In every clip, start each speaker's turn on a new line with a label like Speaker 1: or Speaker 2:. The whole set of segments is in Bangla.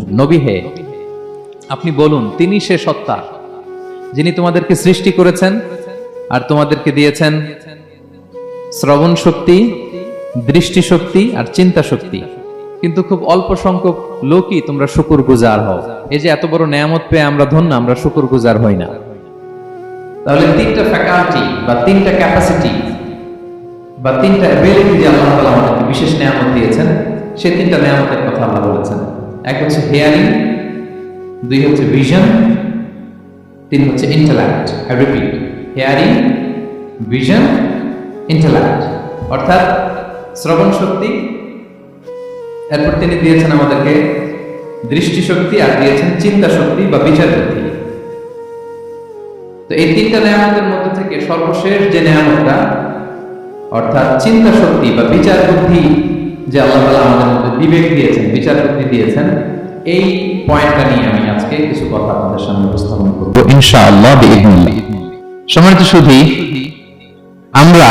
Speaker 1: নবী হে, আপনি বলুন তিনি সে সত্তা যিনি তোমাদেরকে সৃষ্টি করেছেন আর তোমাদেরকে দিয়েছেন শ্রবণ শক্তি, দৃষ্টি শক্তি আর চিন্তা শক্তি, কিন্তু খুব অল্প সংখ্যক লোকই তোমরা শুকরগুজার হও। এই যে এত বড় নেয়ামত পেয়ে আমরা ধন্য, আমরা শুকরগুজার হই না। তাহলে তিনটা ফ্যাকাল্টি বা তিনটা ক্যাপাসিটি বা তিনটা এবিলিটি যে আল্লাহ তাআলা আমাদেরকে বিশেষ নেয়ামত দিয়েছেন, সেই তিনটা নেয়ামতের কথা আল্লাহ বলেছেন। এক হচ্ছে হিয়ারিং, দুই হচ্ছে ভিশন, তিন হচ্ছে intellect. I repeat, hearing, vision, intellect, অর্থাৎ শ্রবণ শক্তি, এরপর তিনি দিয়েছেন আমাদেরকে দৃষ্টি শক্তি আর দিয়েছেন চিন্তা শক্তি বা বিচার বুদ্ধি। তো এই তিনটা নেয়ামতের মধ্যে থেকে সর্বশেষ যে নেয়ামতটা অর্থাৎ চিন্তা শক্তি বা বিচার বুদ্ধি, যে আল্লাহ তাআলা আমাদের মধ্যে বিবেক দিয়েছেন, বিচার বুদ্ধি দিয়েছেন, এই পয়েন্টটা নিয়ে আমি আজকে কিছু কথা আপনাদের সামনে উপস্থাপন করব ইনশাআল্লাহ বিইذنিল্লাহ। সম্মানিত সুধী, আমরা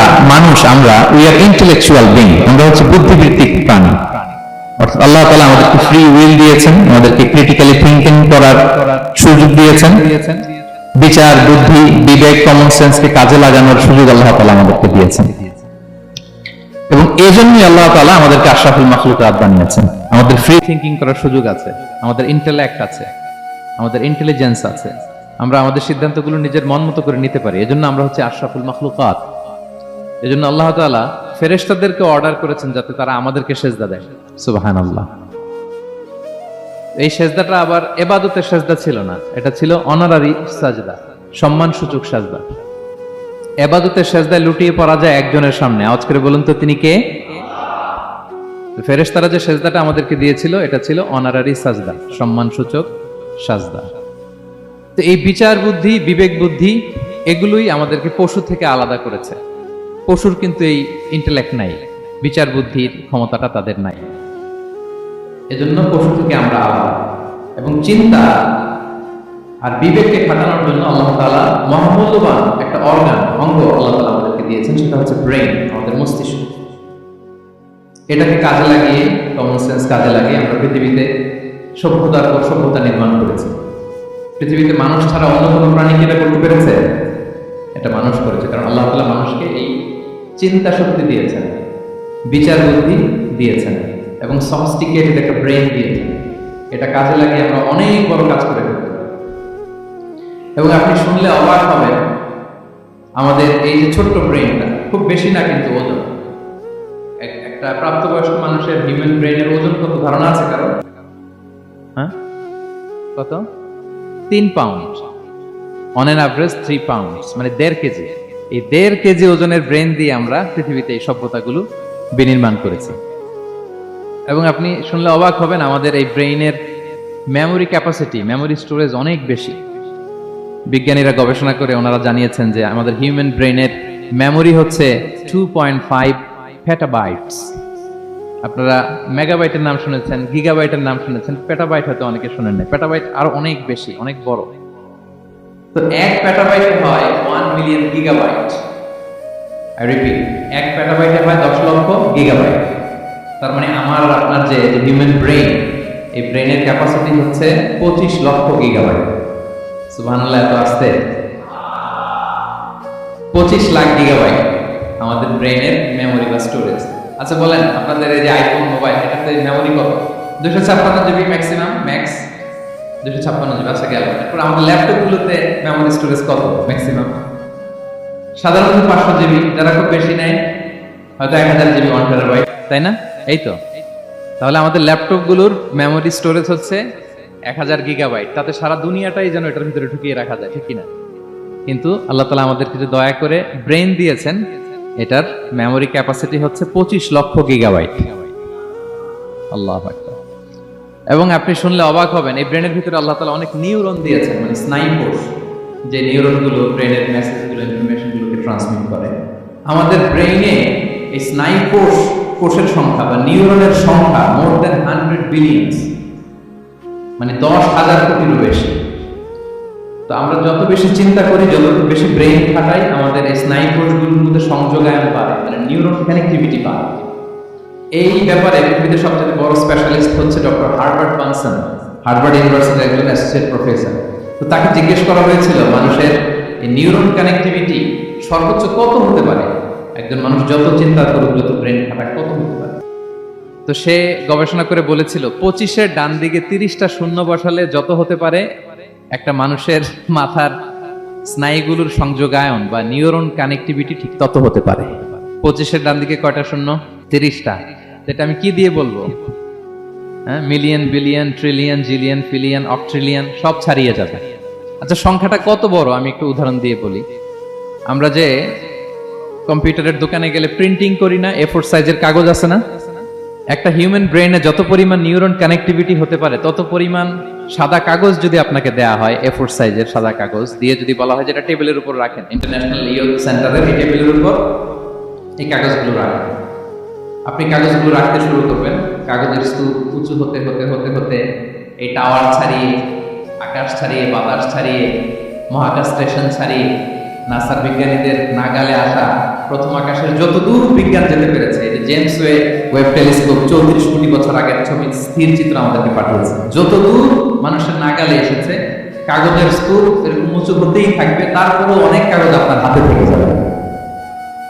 Speaker 1: উই আর ইন্টেলেকচুয়াল বিং, আমরা হচ্ছে বুদ্ধিবৃত্তিক প্রাণী। অর্থাৎ আল্লাহ তাআলা আমাদেরকে ফ্রি উইল দিয়েছেন, আমাদেরকে ক্রিটিক্যালি থিংকিং করার সুযোগ দিয়েছেন, বিচার বুদ্ধি, বিবেক, কমন সেন্সকে কাজে লাগানোর সুযোগ আল্লাহ তাআলা আমাদেরকে দিয়েছেন। এবং এই জন্যই আল্লাহ তাআলা আমাদেরকে আশরাফুল মাখলুকাত বানিয়েছেন। আমাদের ফ্রি থিংকিং করার সুযোগ আছে, আমাদের ইন্টেলেক্ট আছে, আমাদের ইন্টেলিজেন্স আছে, আমরা আমাদের সিদ্ধান্তগুলো নিজের মন মতো করে নিতে পারি। এজন্য আমরা হচ্ছে আশরাফুল মাখলুকাত। এজন্য আল্লাহ তাআলা ফেরেশতাদেরকে অর্ডার করেছেন যাতে তারা আমাদেরকে সিজদা দেয়। সুবহানাল্লাহ। এই সিজদাটা আবার ইবাদতের সিজদা ছিল না, এটা ছিল অনারারি সাজদা, সম্মানসূচক সাজদা। ইবাদতের সিজদায় লুটিয়ে পড়া যায় একজনের সামনে। আওয়াজ করে বলুন তো তিনি কে? ফেরেশতারা যে সিজদাটা আমাদেরকে দিয়েছিল এটা ছিল অনারারি সাজদা, সম্মানসূচক সাজদা। তো এই বিচার বুদ্ধি, বিবেক বুদ্ধি, এগুলোই আমাদেরকে পশু থেকে আলাদা করেছে। পশুর কিন্তু এই ইন্টেলেক্ট নাই, বিচার বুদ্ধির ক্ষমতাটা তাদের নাই, এজন্য পশু থেকে আমরা আলাদা। এবং চিন্তা আর বিবেককে খাটানোর জন্য আল্লাহ তাআলা মহামূল্যবান একটা অঙ্গ আল্লাহ তাআলা আমাদেরকে দিয়েছেন, সেটা হচ্ছে ব্রেইন, আমাদের মস্তিষ্ক। এটাকে কাজে লাগিয়ে, কমন সেন্স কাজে লাগিয়ে আমরা পৃথিবীতে সভ্যতার পর সভ্যতা নির্মাণ করেছি। পৃথিবীতে মানুষ ছাড়া অন্য কোনো প্রাণী কি এটা করতে পেরেছে? এটা মানুষ করেছে, কারণ আল্লাহ তাআলা মানুষকে এই চিন্তা শক্তি দিয়েছেন, বিচার বুদ্ধি দিয়েছেন এবং সফিস্টিকেটেড একটা ব্রেইন দিয়েছেন। এটা কাজে লাগিয়ে আমরা অনেক বড় কাজ করে ফেলতে পারি। এবং আপনি শুনলে অবাক হবেন, আমাদের এই যে ছোট্ট ব্রেইনটা, খুব বেশি না কিন্তু ওজন, একটা প্রাপ্তবয়স্ক মানুষের হিউম্যান ব্রেইনের ওজন কত ধারণা আছে কারো? হ্যাঁ, কত? 3 pound, on an average 3 pound, মানে 1.5 কেজি। এই 1.5 কেজি ওজনের ব্রেন দিয়ে আমরা পৃথিবীতে এই সভ্যতাগুলো বিনির্মাণ করেছি। এবং আপনি শুনলে অবাক হবেন, আমাদের এই ব্রেইনের মেমোরি ক্যাপাসিটি, মেমোরি স্টোরেজ অনেক বেশি। বিজ্ঞানীরা গবেষণা করে ওনারা জানিয়েছেন যে আমাদের হিউম্যান ব্রেইনের মেমোরি হচ্ছে 2.5 পেটাবাইটস। আপনারা মেগাবাইটের নাম শুনেছেন, গিগাবাইটের নাম শুনেছেন, পেটাবাইট হয়তো অনেকে শুনেন না। পেটাবাইট আরো অনেক বেশি, অনেক বড়। তো 1 পেটাবাইটে হয় 1 মিলিয়ন গিগাবাইট। আই রিপিট, 1 পেটাবাইটে হয় 10 লক্ষ গিগাবাইট। তার মানে আমার আপনার যে হিউম্যান ব্রেইন, এই ব্রেইনের ক্যাপাসিটি হচ্ছে 25 লক্ষ গিগাবাইট। সুবহানাল্লাহ, এত আসতে 25 লাখ গিগাবাইট আমাদের ব্রেইনের মেমোরি বা স্টোরেজ। আচ্ছা বলেন, আপনাদের এই যে আইফোন মোবাইল, এটাতে মেমোরি কত? 256 জিবি ম্যাক্সিমাম, ম্যাক্স 256 জিবি। আচ্ছা গেল। এরপর আমাদের ল্যাপটপগুলোতে মেমোরি স্টোরেজ কত ম্যাক্সিমাম? সাধারণত 500 জিবি, যারা খুব বেশি নেয় হয়তো 1000 জিবি, 1 টেরাবাইট, তাই না? এই তো। তাহলে আমাদের ল্যাপটপগুলোর মেমোরি স্টোরেজ হচ্ছে 1000 গিগাবাইট। তাতে সারা দুনিয়াটাই যেন এটার ভিতরে ঢুকিয়ে রাখা যায়, ঠিক কিনা? কিন্তু আল্লাহ তাআলা আমাদেরকে যে দয়া করে ব্রেন দিয়েছেন, এটার মেমোরি ক্যাপাসিটি হচ্ছে 25 লক্ষ গিগাবাইট। আল্লাহু আকবার। এবং আপনি শুনলে অবাক হবেন, এই ব্রেনের ভিতরে আল্লাহ তাআলা অনেক নিউরন দিয়েছেন, মানে স্নায়ু কোষ, যে নিউরনগুলো ব্রেনের মেসেজগুলো, ইনফরমেশনগুলোকে ট্রান্সমিট করে। আমাদের ব্রেইনে এই স্নায়ু কোষের সংখ্যা বা নিউরনের সংখ্যা মোর দ্যান 100 বিলিয়নস, মানে 10,000 কোটিরও বেশি। তো আমরা যত বেশি চিন্তা করি, যত বেশি ব্রেইন খাটাই, আমাদের এই স্নায়ু কোষগুলোর মধ্যে সংযোগায়ন বাড়ে, মানে নিউরন কানেক্টিভিটি বাড়ে। এই ব্যাপারে পৃথিবীতে সবচেয়ে বড় স্পেশালিস্ট হচ্ছে ডক্টর হার্বার্ট বানসন। হার্ভার্ড ইউনিভার্সিটির একজন অ্যাসোসিয়েট প্রফেসর। তো তাকে জিজ্ঞেস করা হয়েছিল মানুষের এই নিউরন কানেক্টিভিটি সর্বোচ্চ কত হতে পারে, একজন মানুষ যত চিন্তা করুক, যত ব্রেন খাটাক, কত হতে পারে। তো সে গবেষণা করে বলেছিল 25-এর ডান দিকে 30টা শূন্য বসালে যত হতে পারে একটা মানুষের মাথার স্নায়ুগুলোর সংযোগায়ন বা নিউরন কানেক্টিভিটি ঠিক তত হতে পারে। 25-এর ডান দিকে কয়টা শূন্য? 30টা। এটা আমি কি দিয়ে বলবো? হ্যাঁ, মিলিয়ন, বিলিয়ন, ট্রিলিয়ন, জিলিয়ন, ফিলিয়ন, অক্ট্রিলিয়ন সব ছাড়িয়ে যাবে। আচ্ছা, সংখ্যাটা কত বড় আমি একটু উদাহরণ দিয়ে বলি। আমরা যে কম্পিউটারের দোকানে গেলে প্রিন্টিং করি না, A4 সাইজের কাগজ আছে না, একটা হিউম্যান ব্রেইনে যত পরিমাণ নিউরন কানেক্টিভিটি হতে পারে তত পরিমাণ সাদা কাগজ যদি আপনাকে দেয়া হয়, A4 সাইজের সাদা কাগজ দিয়ে যদি বলা হয় যেটা টেবিলের উপর রাখেন, ইন্টারন্যাশনাল ইয়ুথ সেন্টারের এই টেবিলের উপর এই কাগজগুলো রাখেন, আপনি কাগজগুলো রাখতে শুরু করবেন। কাগজের স্তূপ উঁচু হতে হতে হতে হতে এই টাওয়ার ছাড়িয়ে, আকাশ ছাড়িয়ে, বাতাস ছাড়িয়ে, মহাকাশ স্টেশন ছাড়িয়ে, নাসার বিজ্ঞানীদের নাগালে আসা প্রথম আকাশের যতদূর বিজ্ঞান যেতে পেরেছে, এই যে জেমস ওয়েব টেলিস্কোপ 34 কোটি বছর আগের ছবি স্থির চিত্র আমাদেরকে পাঠিয়েছে, যতদূর মানুষের নাগালে এসেছে কাগজের স্তূপ এরকম উঁচু হতেই থাকবে, তারপরেও অনেক কাগজ আপনার হাতে থেকে যাবে।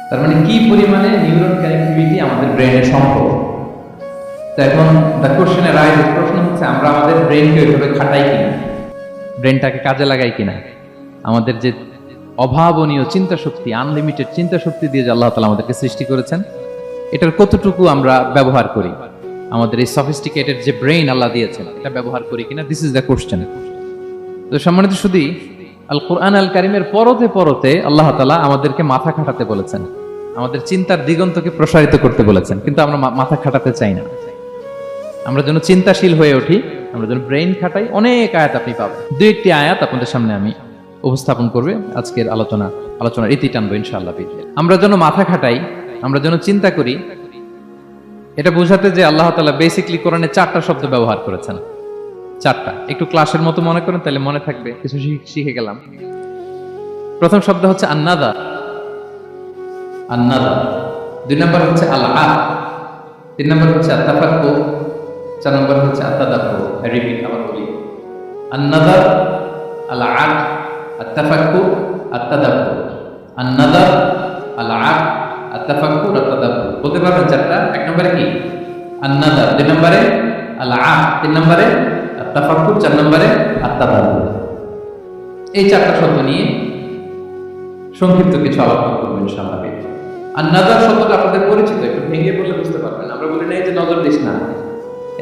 Speaker 1: তার মানে কি পরিমাণে নিউরন কানেক্টিভিটি আমাদের ব্রেনের সম্পদ। তো এখন দ্য কোশ্চেনে রাইজ, প্রশ্ন হচ্ছে আমরা আমাদের ব্রেনকে ওইভাবে খাটাই কিনা, ব্রেনটাকে কাজে লাগাই কিনা। আমাদের যে অভাবনীয় চিন্তা শক্তি, আনলিমিটেড চিন্তা শক্তি দিয়ে যে আল্লাহ তাআলা আমাদেরকে সৃষ্টি করেছেন, এটার কতটুকু আমরা ব্যবহার করি, আমাদের এই সফিস্টিকেটেড যে ব্রেইন আল্লাহ দিয়েছেন এটা ব্যবহার করি কিনা, দিস ইজ দ্য কোশ্চেন। তো সম্মানিত শুধু আল কোরআন আল কারিমের পরতে পরতে আল্লাহ তাআলা আমাদেরকে মাথা খাটাতে বলেছেন, আমাদের চিন্তার দিগন্তকে প্রসারিত করতে বলেছেন, কিন্তু আমরা মাথা খাটাতে চাই না। আমরা যেন চিন্তাশীল হয়ে উঠি, আমরা যেন ব্রেইন খাটাই। অনেক আয়াত আপনি পাবেন, দুই একটি আয়াত আপনাদের সামনে আমি উপস্থাপন করবে আজকের আলোচনার ইতি টানবো ইনশাআল্লাহ। আমরা যেন মাথা খাটাই, আমরা যেন চিন্তা করি, এটা বোঝাতে যে আল্লাহ তাআলা বেসিক্যালি কোরআনে 4টা শব্দ ব্যবহার করেছেন। 4টা, একটু ক্লাসের মতো মনে করেন তাহলে মনে থাকবে, কিছু শিখে গেলাম। প্রথম শব্দ হচ্ছে আন্নাদা, আন্নাদা। 2 নম্বর হচ্ছে আল-আ, 3 নম্বর হচ্ছে আত-তাফাক্কুর, 4 নম্বর হচ্ছে আত-তাদাব্বুর। রিপিট আবার বলি, আন্নাদা, আল-আ, আত-তাফাক্কুর, আত-তাদাব্বুর। আন্নাদা, আল-আ, আত-তাফাক্কুর, আত-তাদাব্বুর। বলতে পারবেন 4টা? 1 নম্বরে কি? আন্নাদা, 2 নম্বরে আল-আ, 3 নম্বরে আত-তাফাক্কুর, 4 নম্বরে আত-তাদাব্বুর। এই 4টা শব্দ নিয়ে সংক্ষিপ্ত কিছু আলোচনা করবো ইনশাআল্লাহ। আন্নাদার শব্দটা আপনাদের পরিচিত, একটু ভেঙে বললে বুঝতে পারবেন। আমরা বলি না এই যে নজর দিস না,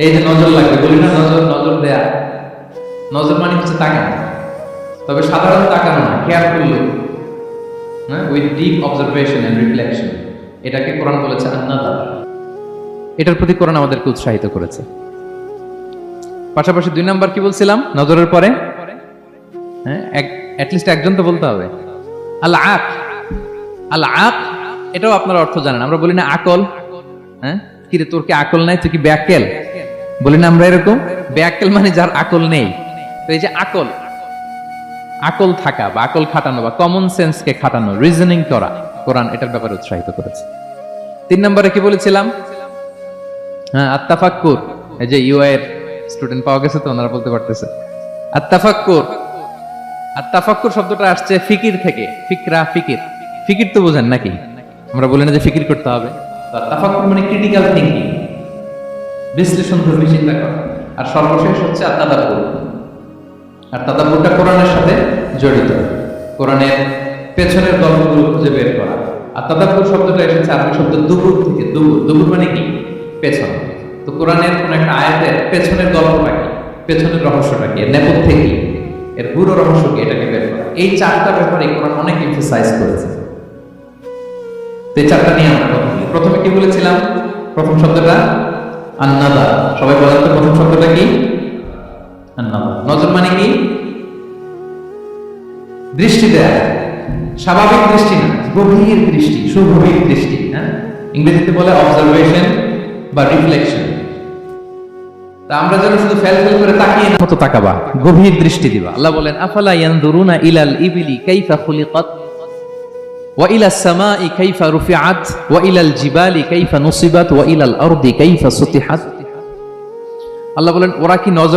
Speaker 1: এই যে নজর লাগবে, বলি না নজর দেয়া। নজর মানে হচ্ছে তাকানো, তবে সাধারণ তাকানো না, careful look, with deep observation and reflection. এটাকে কোরআন বলেছে আন্নাদা। এটার প্রতি কোরআন আমাদেরকে উৎসাহিত করেছে। পাশাপাশি 2 নাম্বার কি বলছিলাম নজরের পরে? হ্যাঁ, অ্যাটলিস্ট একজন তো বলতে হবে। আল-আক, আল-আক, এটাও আপনার অর্থ জানেন। আমরা বলি না আকল, হ্যাঁ, কিরে তোর কি আকল নাই, তুই কি ব্যাককেল, বলি না আমরা এরকম? ব্যাককেল মানে যার আকল নেই। তো এই যে আকল, আকল থাকা বা আকল খাটানো বা কমন সেন্সকে খাটানো, রিজনিং করা, কোরআন এটার ব্যাপারে উৎসাহিত করেছে। 3 নম্বরে কি বলেছিলাম? হ্যাঁ, আত-তাফাক্কুর। এই যে ইউআই এর স্টুডেন্ট পাওয়া গেছে তো, ওনারা বলতে পারতেছে আত-তাফাক্কুর। আত-তাফাক্কুর শব্দটা আসছে ফিকির থেকে। ফিকরা, ফিকির, ফিকির তো বোঝেন নাকি? আমরা বলি না যে ফিকির করতে হবে। তাফাক্কুর মানে ক্রিটিক্যাল থিংকিং, বিশ্লেষণধর্মী চিন্তা করা। আর সর্বশেষ হচ্ছে আত-তাদাব্বুর। আর তাদাব্বুরটা কোরআনের সাথে জড়িত, কোরআনের পেছনের গল্পগুলো খুঁজে বের করা। আর তাদাব্বুর শব্দটা এসেছে আরবি শব্দ দুবুর থেকে। দুবুর মানে কি? পেছন। তো কোরআনের কোন একটা আয়াতের পেছনের গল্পটা কি, পেছনের রহস্যটা কি, এর নেপথ্যে কি, এর পুরো রহস্য কি, এটাকে বের করা। এই 4টা ব্যাপারে কোরআন অনেক এমফাসাইজ করেছে। তো এই 4টা নিয়ে আমরা প্রথমে কি বলেছিলাম? প্রথম শব্দটা আন্নাদা। সবাই বলেন তো প্রথম শব্দটা কি? আন্নাদা। নজর মানে কি? দৃষ্টি দেয়া, স্বাভাবিক দৃষ্টি না, গভীর দৃষ্টি, সুগভীর দৃষ্টি। হ্যাঁ, ইংরেজিতে বলে অবজারভেশন বা রিফ্লেকশন। তা আমরা যেন শুধু ফেল করে তাকিয়ে না, মতো তাকাবা, গভীর দৃষ্টি দিবা। আল্লাহ বলেন আফালা ইয়ানদুরুনা ইলাল ইবিলি কাইফা খুলিকাত ওয়া ইলাস সামাই কাইফা রুফিআত ওয়া ইলাল জিবালি কাইফা নুসিবাত ওয়া ইলাল আরদি কাইফা সুতিহাত। আল্লাহ বলেন ওরা কি নজর